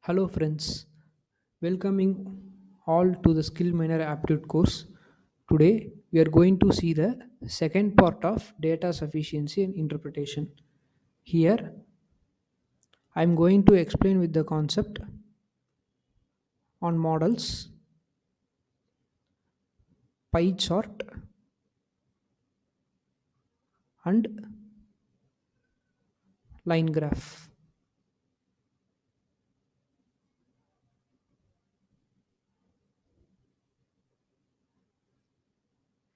Hello friends, welcoming all to the SkillMiner aptitude course. Today we are going to see the second part of data sufficiency and interpretation. Here I am going to explain with the concept on models, pie chart and line graph.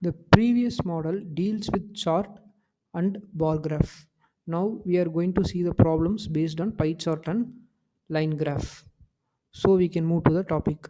The previous model deals with chart and bar graph. Now we are going to see the problems based on pie chart and line graph. So we can move to the topic.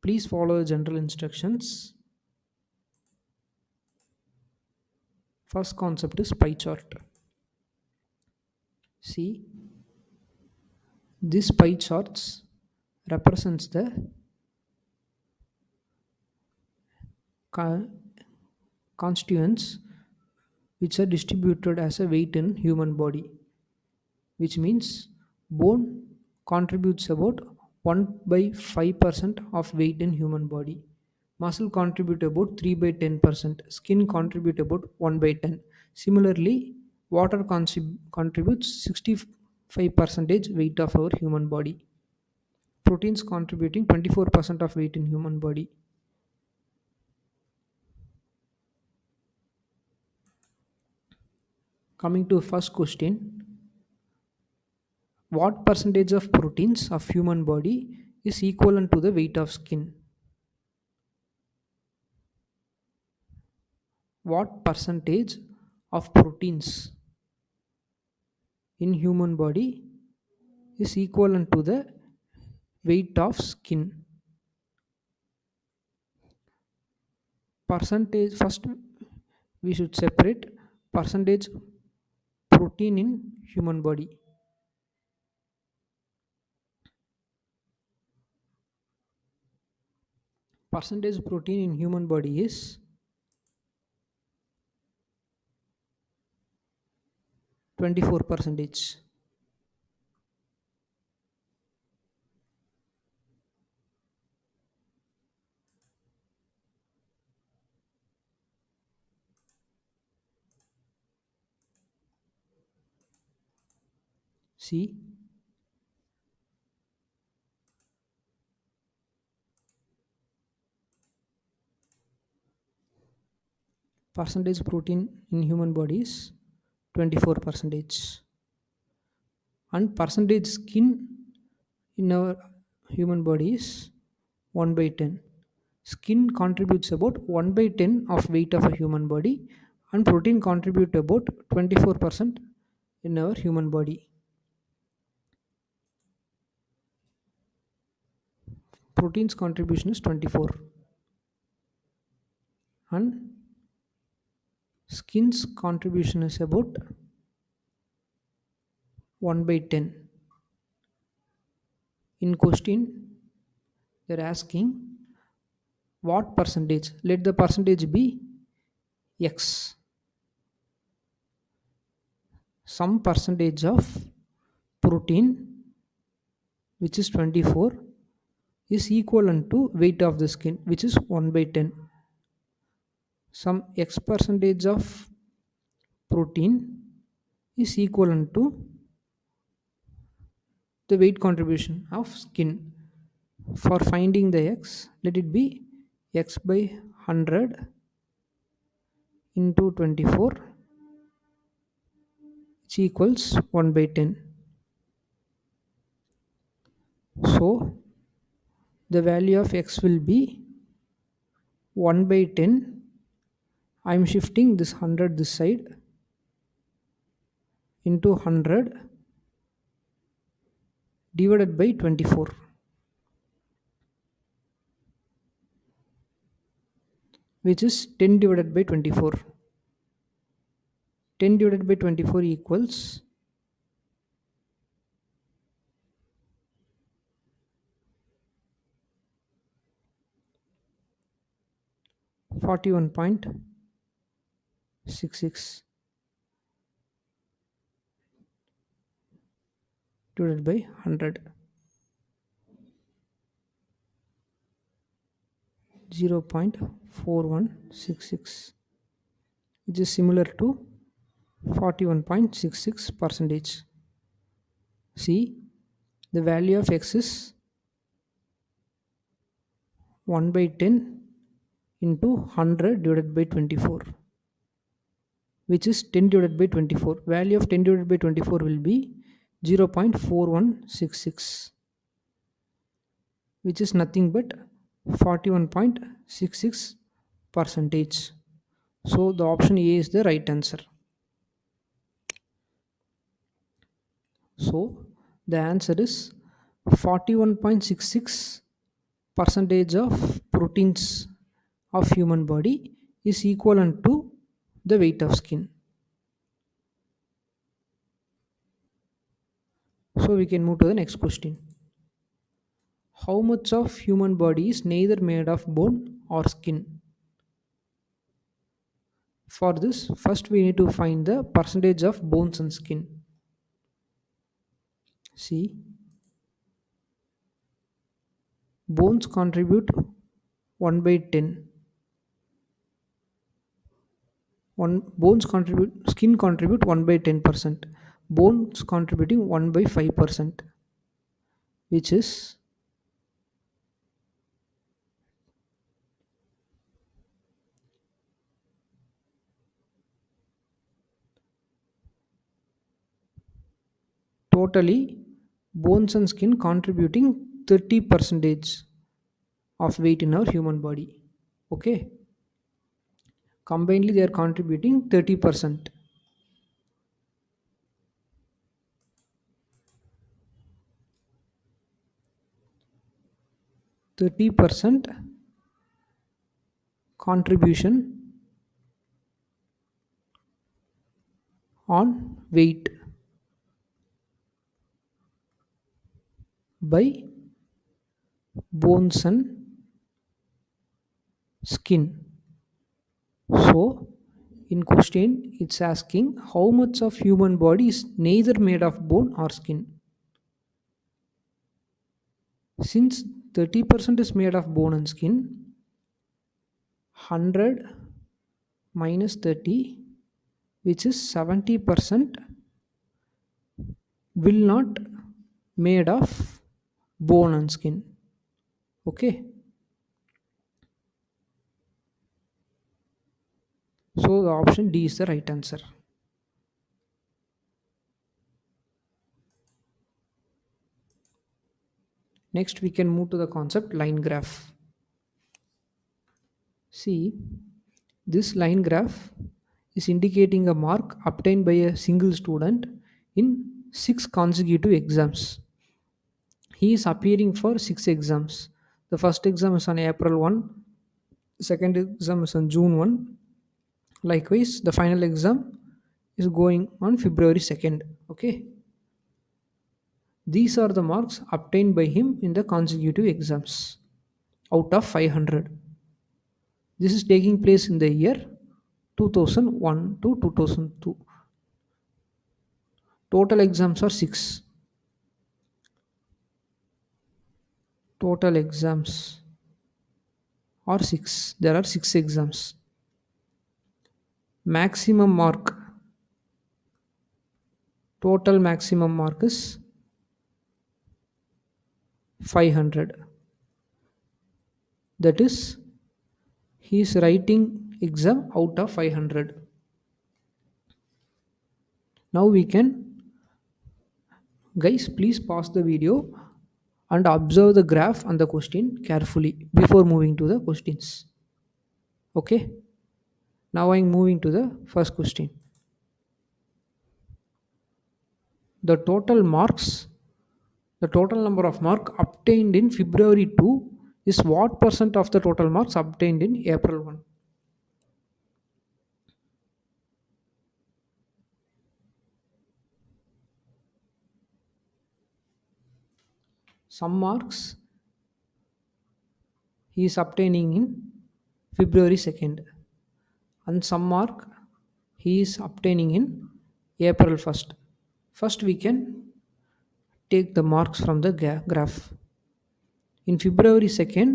Please follow the general instructions. First concept is pie chart. See, this pie charts represents the constituents which are distributed as a weight in human body, which means bone contributes about 1 by 5% of weight in human body. Muscle contribute about 3 by 10%. Skin contribute about 1 by 10. Similarly, water contributes 65% weight of our human body. Proteins contributing 24% of weight in human body. Coming to first question, what percentage of proteins of human body is equivalent to the weight of skin? What percentage of proteins in human body is equivalent to the weight of skin? Percentage, first we should separate percentage protein in human body. Percentage protein in human body is 24 percentage. See, percentage protein in human body is 24 percentage, and percentage skin in our human body is 1 by 10. Skin contributes about 1 by 10 of weight of a human body, and protein contribute about 24% in our human body. Protein's contribution is 24 and skin's contribution is about 1 by 10. In question they're asking what percentage, let the percentage be x, some percentage of protein which is 24 is equivalent to weight of the skin which is 1 by 10. Some x percentage of protein is equivalent to the weight contribution of skin. For finding the x, let it be x by 100 into 24 which equals 1 by 10. So the value of x will be 1 by 10. I am shifting this 100 this side into 100 divided by 24, which is 10 divided by 24. 10 divided by 24 equals 41.66. divided by 100. 0.4166, which is similar to 41.66 percentage. See, the value of x is 1 by 10 into 100 divided by 24, which is 10 divided by 24. Value of 10 divided by 24 will be 0.4166, which is nothing but 41.66 percentage. So the option A is the right answer. So the answer is 41.66 percentage of proteins of human body is equivalent to the weight of skin. So we can move to the next question. How much of human body is neither made of bone or skin? For this, first we need to find the percentage of bones and skin. See, bones contribute 1 by 10. Bones contribute, skin contribute 1 by 10%. Bones contributing 1 by 5%, which is totally bones and skin contributing 30 percentage of weight in our human body. Okay, combinedly they are contributing 30%. 30% contribution on weight by bones and skin. So in question it's asking how much of human body is neither made of bone or skin. Since 30% is made of bone and skin, 100 minus 30, which is 70%, will not made of bone and skin. Okay, so the option D is the right answer. Next we can move to the concept line graph. See, this line graph is indicating a mark obtained by a single student in 6 consecutive exams. He is appearing for 6 exams. The first exam is on April 1, second exam is on June 1. Likewise, the final exam is going on February 2nd. Okay. These are the marks obtained by him in the consecutive exams out of 500. This is taking place in the year 2001 to 2002. Total exams are 6. Total exams are 6. There are 6 exams. Maximum mark. Total maximum mark is 500. That is, he is writing exam out of 500. Now we can, guys, please pause the video and observe the graph and the question carefully before moving to the questions. Okay, now I'm moving to the first question. The total marks, the total number of mark obtained in February 2 is what percent of the total marks obtained in April 1? Some marks he is obtaining in February 2nd and some mark he is obtaining in April 1st. First we can take the marks from the graph. In February 2nd,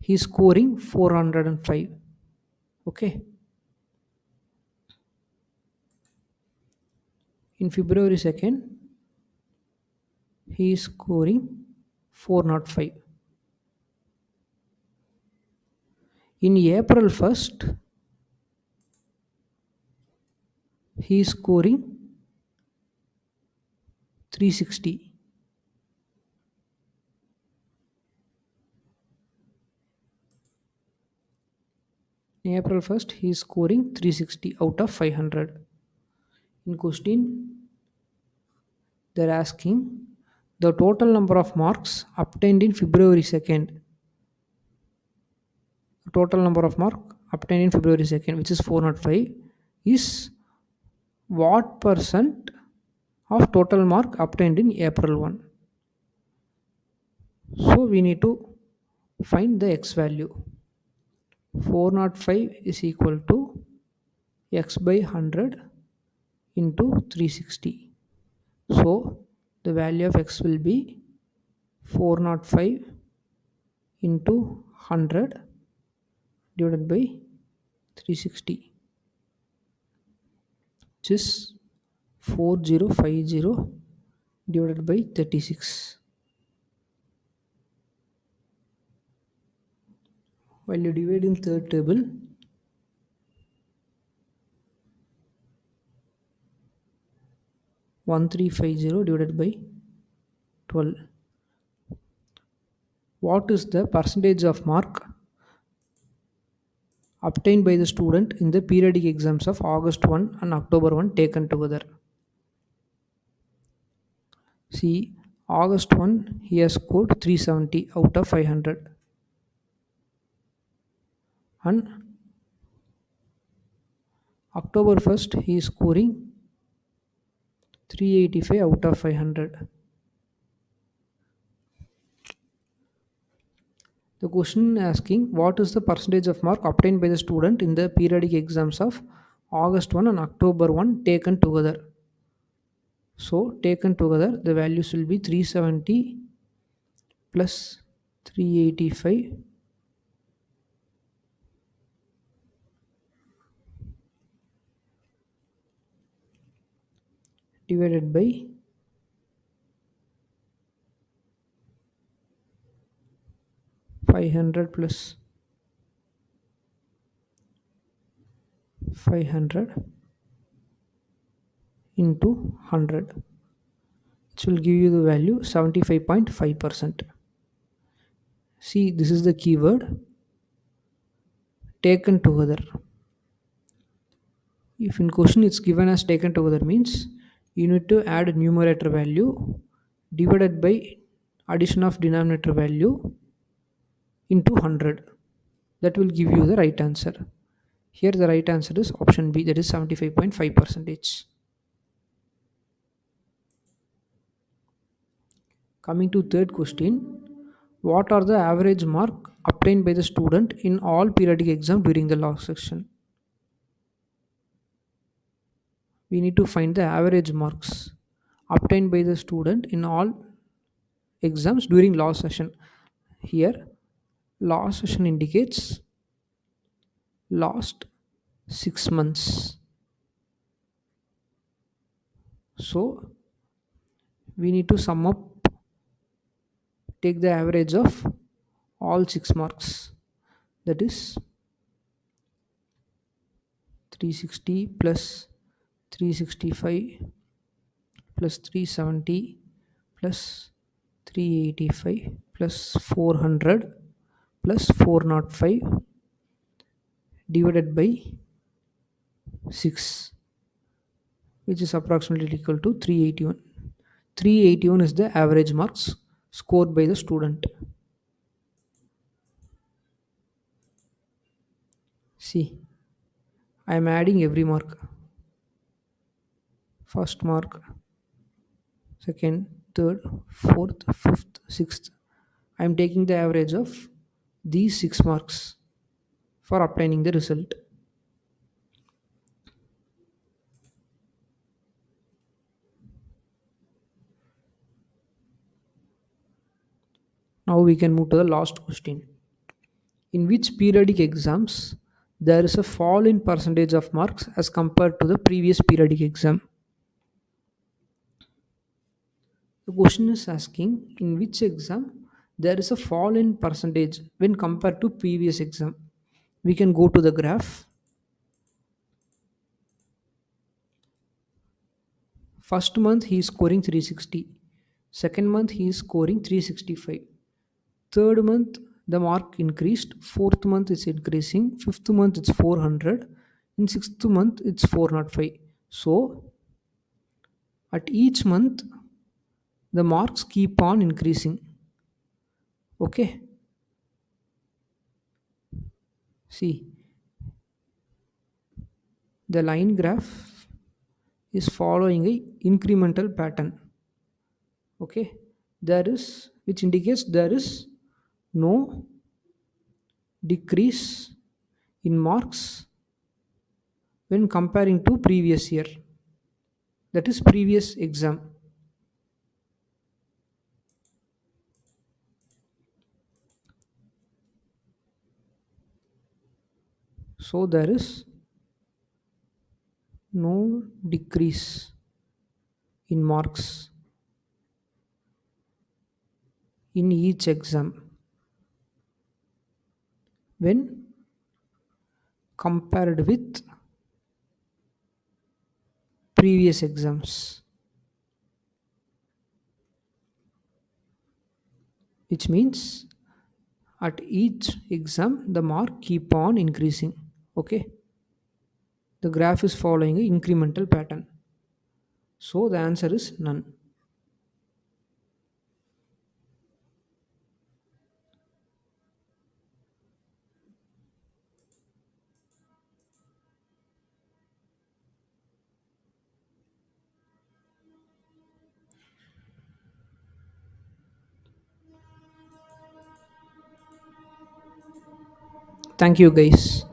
he is scoring 405. Okay. In February 2nd, he is scoring 405. In April 1st, he is scoring 360. In April 1st, he is scoring 360 out of 500. In question, they're asking the total number of marks obtained in February 2nd. Total number of mark obtained in February 2nd, which is 405, is what percent of total mark obtained in April 1. So we need to find the x value. 405 is equal to x by 100 into 360. So the value of x will be 405 into 100 divided by 360, which is 4050 divided by 36. While you divide in third table, 1350 divided by 12. What is the percentage of mark obtained by the student in the periodic exams of August 1 and October 1 taken together? See, August 1 he has scored 370 out of 500, and October 1st he is scoring 385 out of 500. The question asking what is the percentage of mark obtained by the student in the periodic exams of August 1 and October 1 taken together. So taken together the values will be 370 plus 385 divided by 500 plus 500 into 100, which will give you the value 75.5%. See, this is the keyword taken together. If in question it's given as taken together means you need to add numerator value divided by addition of denominator value into 100. That will give you the right answer. Here the right answer is option B, that is 75.5%. Coming to third question, what are the average mark obtained by the student in all periodic exam during the last section? We need to find the average marks obtained by the student in all exams during last session. Here last session indicates last 6 months. So we need to sum up, take the average of all 6 marks, that is 360 plus 365 plus 370 plus 385 plus 400 plus 405 divided by 6, which is approximately equal to 381. 381 is the average marks scored by the student. See, I am adding every mark. First mark, second, third, fourth, fifth, sixth. I am taking the average of these 6 marks for obtaining the result. Now we can move to the last question. In which periodic exams there is a fall in percentage of marks as compared to the previous periodic exam? The question is asking in which exam there is a fall in percentage when compared to previous exam. We can go to the graph. First month he is scoring 360. Second month he is scoring 365. Third month the mark increased. Fourth month is increasing. Fifth month it's 400. In sixth month it's 405. So at each month the marks keep on increasing. Okay. See, the line graph is following a incremental pattern. Okay, there is, which indicates there is no decrease in marks when comparing to previous year, that is previous exam. So there is no decrease in marks in each exam when compared with previous exams, which means at each exam the mark keep on increasing. Okay, the graph is following an incremental pattern, so the answer is none. Thank you guys.